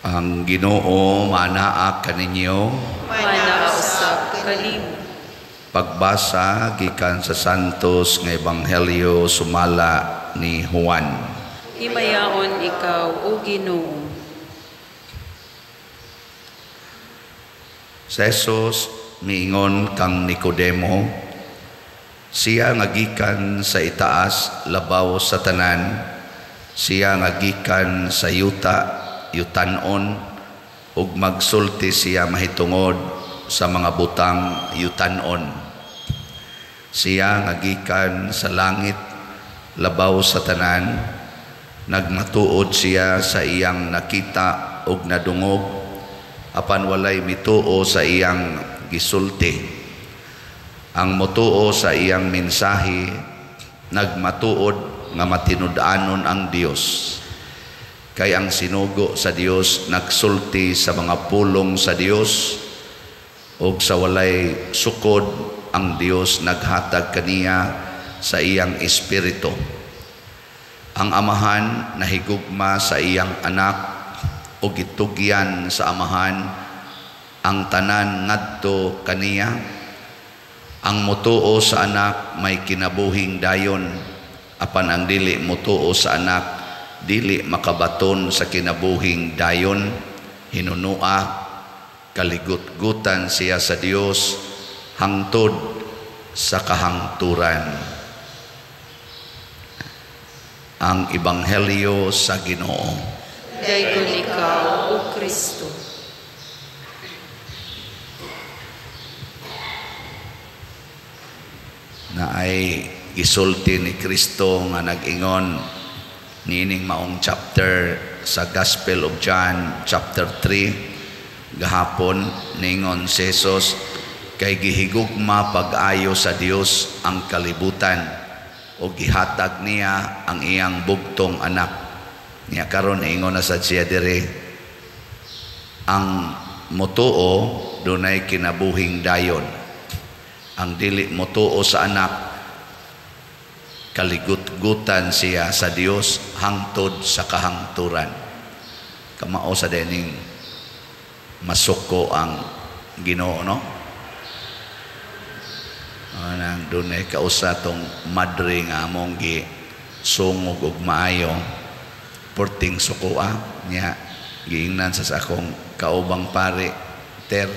Ang Ginoo manaa kaninyo. Manausap kanimo. Pagbasa gikan sa Santos nga Ebanghelyo sumala ni Juan. Himayaon ikaw, O Ginoo. Sa Jesus miingon kang Nicodemo, siya nga gikan sa itaas labaw sa tanan, siya nga gikan sa yutanon, ug magsulti siya mahitungod sa mga butang yutanon. Siya nga gikan sa langit labaw sa tanan, nagmatuod siya sa iyang nakita ug nadungog, apan walay mituo sa iyang gisulti. Ang motuo sa iyang mensahe nagmatuod nga matinud-anon ang Dios. Kay ang sinugo sa Dios nagsulti sa mga pulong sa Dios, ug sa walay sukod ang Dios naghatag kaniya sa iyang espiritu. Ang amahan nahigugma sa iyang anak, ug gitugyan sa amahan ang tanan ngadto kaniya. Ang motuo sa anak may kinabuhing dayon, apan ang dili motuo sa anak dili makabaton sa kinabuhing dayon. Hinunua, kaligut-gutan siya sa Dios hangtod sa kahangturan. Ang Ebanghelyo sa Ginoo. Dayon ikaw, O Kristo. Na ay isulti ni Kristo nga nag-ingon nining maong chapter sa Gospel of John chapter 3 gahapon. Ningon si Jesus, kay gihigugma pag-ayo sa Dios ang kalibutan o gihatag niya ang iyang bugtong anak niya. Karon ingon na sa siya dire, ang motuo dunay kinabuhing dayon, ang dili motuo sa anak kaligut-gutan siya sa Dios hangtod sa kahangturan. Kamao sa dening masuko ang Ginoo, no? Nang dunay kausa tong madre nga among gi sungog og maayo, porting sukoa niya giingnan sa akong kaubang pare, ter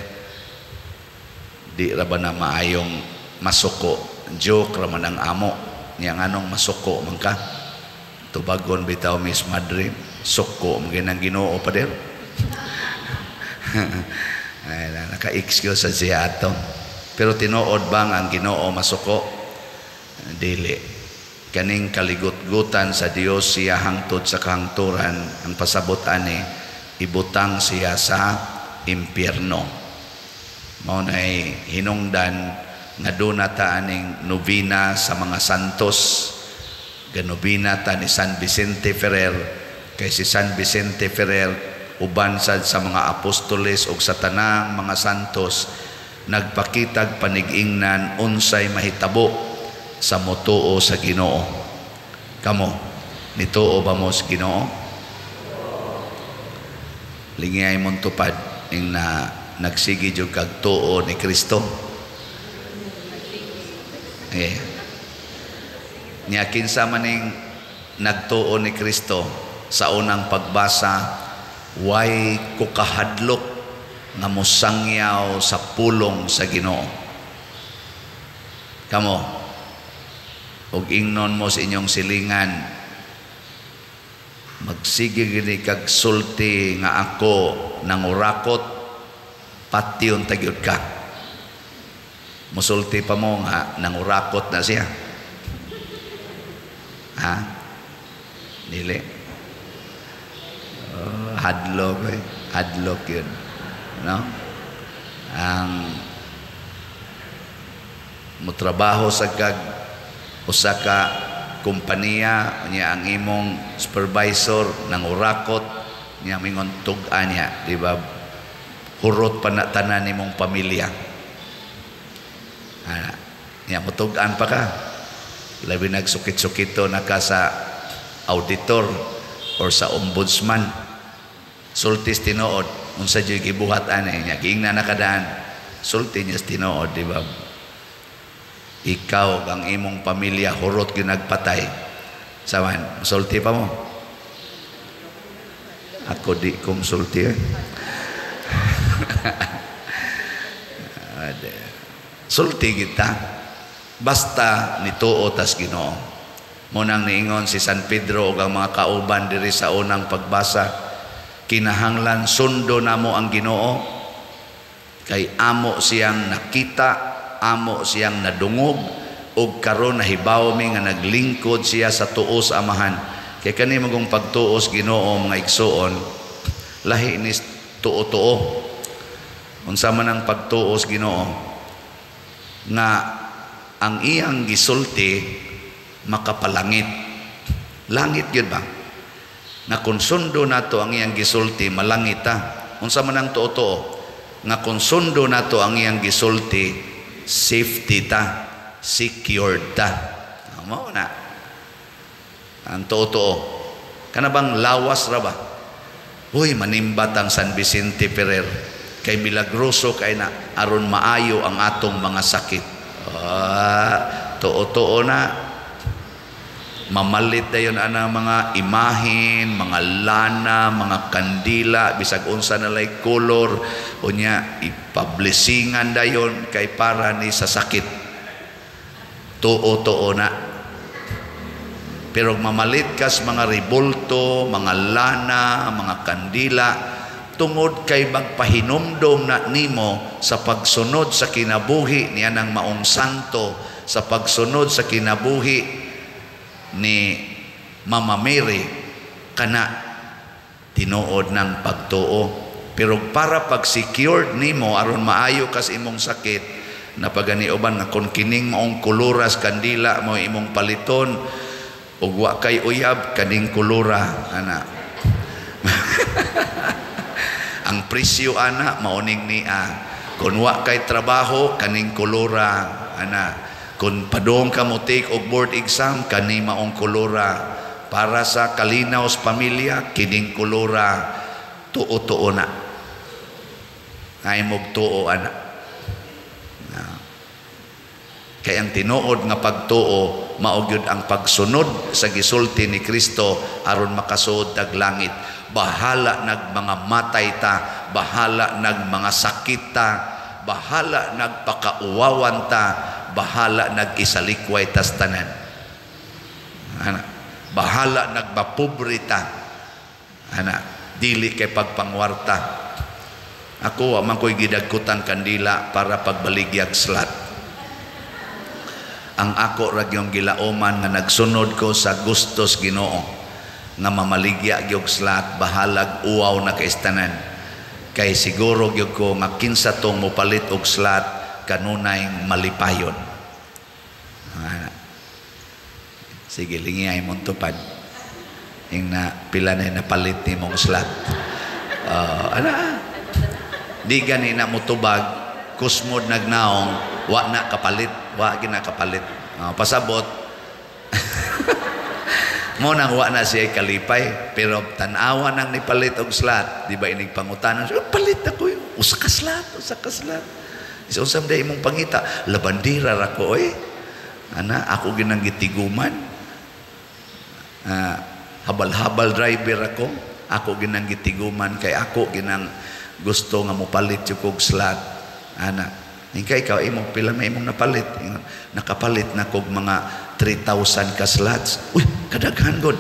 di ra ba na maayong masuko, joke ra man ang amo niya nganong masuko man ka, tubagon bitaw Miss Madre, suko mga Ginoo pa der. Ay, naka-excuse sa siya ato. Pero tinuod bang ang Ginoo masuko? Dili. Kaning kaligut-gutan sa Dios siya hangtod sa kahangturan, ang pasabot ani ibutang siya sa impyerno. Mao nay hinungdan nga duna ta aning nobina sa mga santos. Ganobina ta ni San Vicente Ferrer, kay si San Vicente Ferrer uban sad sa mga apostoles ug sa tanang mga santos nagpakitag panig-ingnan unsay mahitabo sa motuo sa Ginoo. Kamo nituo ba mo sa Ginoo? Lingay mong tupad ning na nagsigi jud kag tuo ni Kristo. Niya kinsa maning nagtuo ni Kristo sa unang pagbasa, way kukahadlok nga mosangyaw sa pulong sa Ginoo. Kamo ug ingnon mo sa inyong silingan, magsige gini kag sulti nga ako nangurakot, patyon tagyod ka. Musulti pa mo nga nangurakot na siya. Ha? Dili. Hadlok eh. Hadlok yun. No? Ang mutrabaho sa kag usa ka kompanya niya, ang imong supervisor nangurakot niya, mingon tug-an niya, di ba? Hurot pa na tanan nimong pamilya. Niya mutug-an pa ka. Labi nagsukit-sukito na ka sa auditor or sa ombudsman. sultis tinuod unsa jud gibuhat ani nya giingna nakadaan sulti niya tinuod di ba ikaw ang imong pamilya hurot gyud nagpatay saman sulti pa mo ako di kong sulti sulti kita basta nituo tas Ginoo munang niingon si San Pedro ug ang mga kauban diri sa unang pagbasa kinahanglan sundo namo ang Ginoo kay amo siyang nakita amo siyang nadungog ug karon nahibaw mi nga naglingkod siya sa tuo sa Amahan kay kani magong pagtuos Ginoo mga igsoon lahi ni tuo-tuo unsa man ang pagtuos Ginoo nga ang iyang gisulti makapalangit langit gyud ba nga kung sundo nato ang iyang gisulti malangit ta unsa man ang tuo-tuo nga kung sundo nato ang iyang gisulti safety ta secured ta mao na ang tuo-tuo kana bang lawas ra ba huy manimbat ang San Vicente Ferrer kay milagroso kay na aron maayo ang atong mga sakit tuo-tuo na mamalit dayon ana mga imahin mga lana mga kandila bisag unsa na lay color unya ipublishingan dayon kay para ni sa sakit tuo-tuo na pero mamalit kas mga rebulto mga lana mga kandila tungod kay magpahinumdom na nimo sa pagsunod sa kinabuhi niya ng maong santo sa pagsunod sa kinabuhi ni Mama Mary kana tinuod ng pagtuo pero para pag-secured nimo aron maayo kas imong sakit napagani uban nga kung kining maong kuluras kandila mo imong paliton ug wa kay uyab kaning kulura ana ang presyo ana mauning niya kun wa kay trabaho kaning kulura ana kun padong ka mo take og board exam kani maong kulura para sa kalinaw sa pamilya kining kulura tuo-tuo na ay mog tuo ana kay ang tinuod nga pagtuo mao gyud ang pagsunod sa gisulti ni Kristo aron makasuod tag langit bahala nag mga matay ta bahala nag mga sakit ta bahala nagpakauwawan ta bahala nag-isalikway tas tanan ana bahala nagbapobre ta ana dili kay pagpangwarta ako man ko'y gidagkutan kandila para pagbaligya slat ang ako ra gyung gilaoman nga nagsunod ko sa gustos Ginoo nga mamaligya gyud slat bahalag uwaw na kaistanan kay siguro gyud ko nga kinsa tong mopalit og slat kanunay malipayon sige lingiyay mong tupad yung na pila na napalit ni mong slat di gani na mutubag kusmod nagnaong wa na kapalit wa ginakapalit pasabot mo nang wa na siya kalipay pero tanawa nang nipalit og slat di ba inig pangutanan palit ako usa ka slat so someday imong pangita labandira ra ko ana ako ginang gitiguman habal-habal driver ako ginang gitiguman kay ako ginang gusto nga mopalit yung kog slat ana hingkay ikaw imong pila may imong napalit nakapalit na kog mga 3,000 ka slats uy kadaghan gud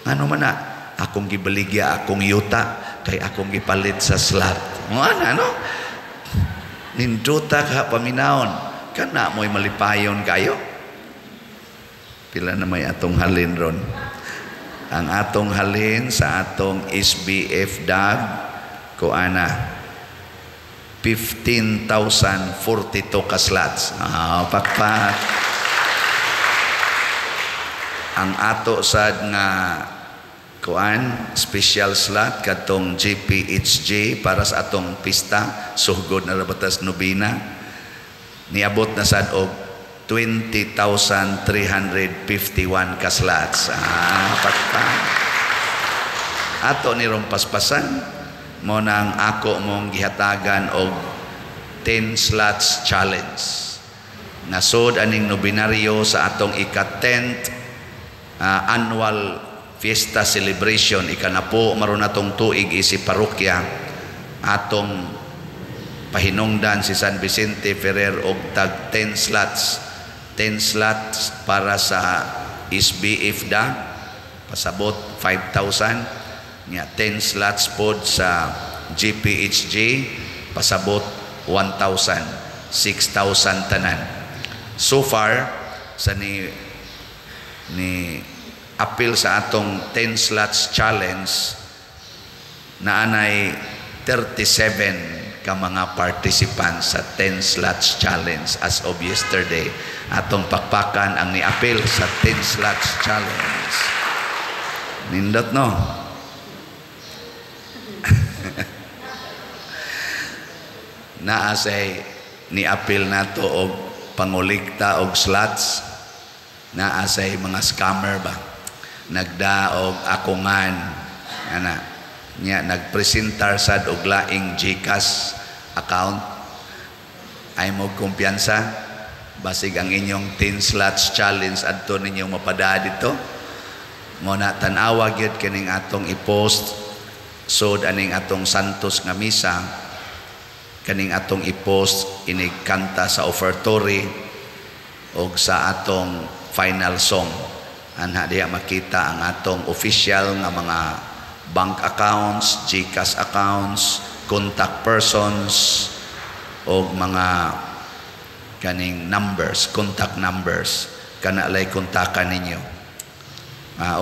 ano man na akong gibaligya akong yuta kay akong gipalit sa slat mo ana no ninduta ka paminaon kana mo'y malipayon kayo pila na may atong halin ron ang atong halin sa atong SBF DAG kuana 15,042 ka slots pakpak ang ato sad nga kuan special slot katong GPHJ para sa atong pista sugod na rabatas nobina niabot na sad og 20,351 ka slots pakpak ato ni rong paspasan mo nang ako mong gihatagan og 10 slots challenge. Nasod aning nobinaryo sa atong ika-10th annual fiesta celebration, ikanapo maron natong tuig isip parokya atong pahinungdan si San Vicente Ferrer og tag 10 slots para sa SBF da pasabot 5,000 nya 10 slots pod sa GPHJ pasabot 1,000, 6,000 tanan. So far sa ni appeal sa atong 10 slots challenge naanay 37 ka mga participants sa 10 slots challenge as of yesterday. Atong pakpakan ang ni-appeal sa 10 slots challenge. Nindot no? Naasay ni-appeal nato og pangulikta og slots. Naasay mga scammer ba? Nagda og akungan. Ana nya nagpresentar sad og laing GCash account. Ay mo kumpiyansa basig ang inyong 10 slots challenge adto ninyong mapada dito. Ngona tan-awa gyud kining atong i-post sod aning atong Santos nga misa. Kaning atong i-post inig kanta sa offertory o sa atong final song. Anha diya makita ang atong official nga mga bank accounts, GCash accounts, contact persons o mga kaning numbers, contact numbers kana lay kontakan ninyo.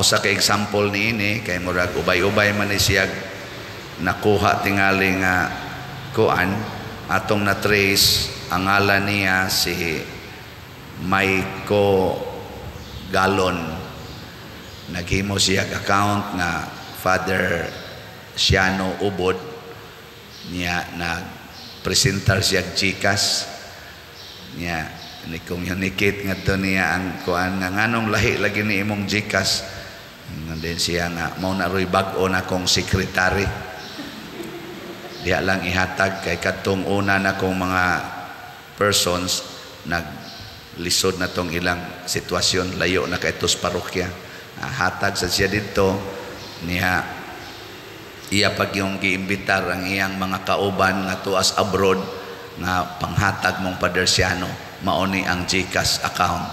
Usa ka example niini kay murag ubay-ubay man ni siya nakuha tingali nga kuan atong na-trace ang ngalan niya si Maiko Galon. Naghimo siya account nga Father Siano Ubod niya nagpresentar siya GCash niya ni kung yunikit nga to niya ang kuan nga nganong lahi lagi ni imong GCash then siya nga mao na roy bag-o na kong sekretary. Diya lang ihatag kay katong una na kong mga persons naglisod na tong ilang sitwasyon layo na kay tos parokya. Hatag sa siya dito niya iya pag yung giimbitar ang iyang mga kauban nga tuas abroad nga panghatag mong padersiano mauni ang GCash account.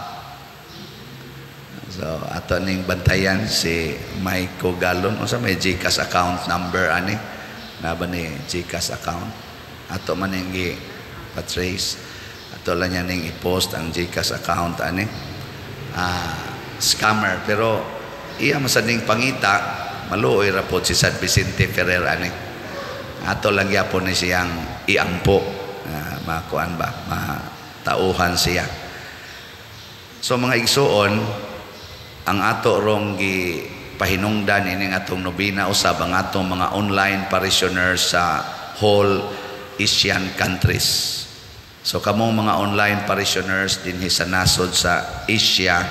So ato ning bantayan si Maiko Galon unsa may GCash account number ani na ba ni GCash account ato man ning i-trace ato lang yan ning i-post ang GCash account ani scammer pero iya masading pangita maluoy ra pod si San Vicente Ferrer ani ato lang gyapon ni siyang iampo makuan ba matauhan siya. So mga igsuon ang ato rong pahinungdan ining atong nobina usab ang atong mga online parishioners sa whole Asian countries. So kamong mga online parishioners dinhi sa nasod sa Asia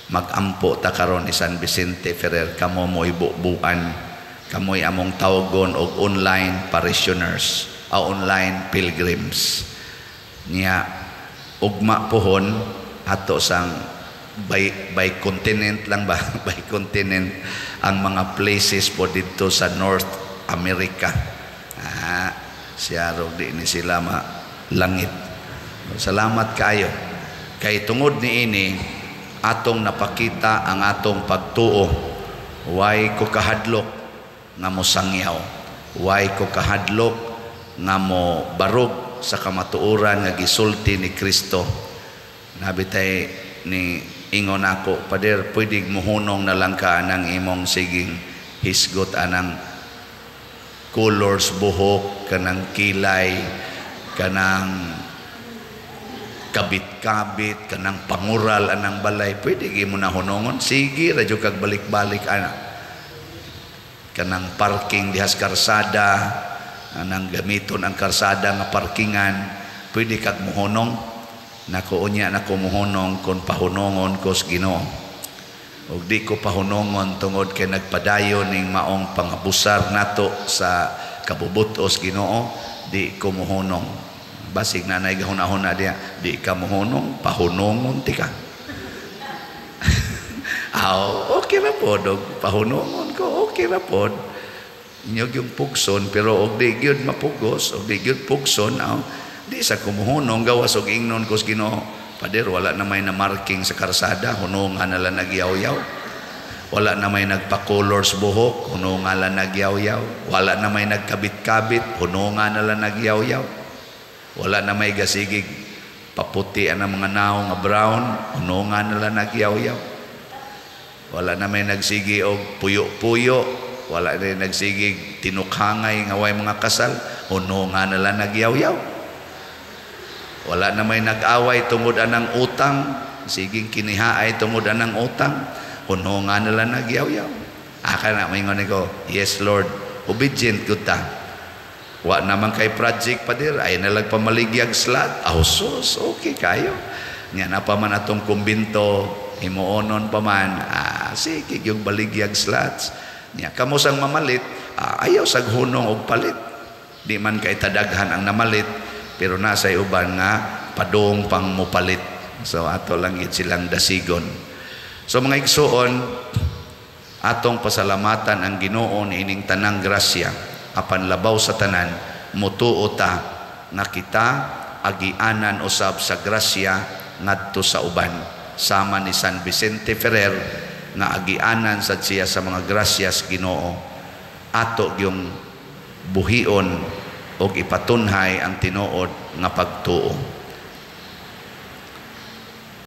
magampo ta karon ni San Vicente Ferrer kamo mo'y bubuan kamoy among tawgon og online parishioners o online pilgrims niya ugma pohon ato sang by continent lang ba by continent ang mga places po dito sa North America. Siya ro di ni sila langit. Salamat kayo kay tungod niini atong napakita ang atong pagtuo. Way ko kahadlok nga mo sangyaw, way ko kahadlok nga mo barog sa kamatuoran nga gisulti ni Kristo. Nabitay ni ingon ako, Pader, pwede muhunong na lang ka ng imong siging hisgot anang colors buhok, kanang kilay, kanang kabit-kabit, kanang pangural anang balay, pwede mo na hunongon. Sige, radyo kag balik-balik anak. Kanang parking dihas karsada, anang gamiton ang karsada nga parkingan, pwede kag muhunong. Nako unya nako muhunong kon pahunongon ko sa Ginoo. ug di ko pahunongon tungod kay nagpadayon ning maong pangabusar nato sa kabubutos Ginoo, di ko mohunong. Basig na nay gahuna-huna diya, di ka mohunong, pahunongon ti ka. Okay ra pod, pahunongon ko, okay ra pod. Inyo yung pugson, pero og di gyud mapugos, og di gyud pugson, di sa kumuhunong gawas og ingnon ko sa Ginoo. Pader, wala na may na-marking sa karsada, hunungan na lang nagyaw-yaw. Wala na may nagpa-colors buhok, hunungan na lang nagyaw-yaw. Wala na may nagkabit-kabit, hunungan na lang nagyaw-yaw. Wala na may gasigig paputi ang mga naong nga brown, hunungan na lang nagyaw-yaw. Wala na may nagsigi og puyo-puyo, wala na nagsigig tinukhangay nga way mga kasal, hunungan na lang nagyaw-yaw. Wala na may nag-away tungod anang utang, siging kinihaay tungod anang utang, hunungan na lang nagyaw-yaw. Aka na, may ngon ko, yes Lord, obedient ko ta. Wa naman kay project pa dir, ay nalag pamaligyag slot, sus, okay kayo. Nga na pa man atong kumbinto, himuonon pa man, sige, yung baligyag slots. Nga, kamusang mamalit, ayaw saghunong og palit. Di man kay tadaghan ang namalit, pero nasa uban nga padong pang mupalit. So ato lang it silang dasigon. So mga igsuon, atong pasalamatan ang Ginoo ining tanang grasya apan labaw sa tanan, mutuo ta nga kita agianan usab sa grasya ngadto sa uban. Sama ni San Vicente Ferrer nga agianan sad siya sa mga grasyas Ginoo. Ato yung buhion og ipatunhay ang tinuod nga pagtuo.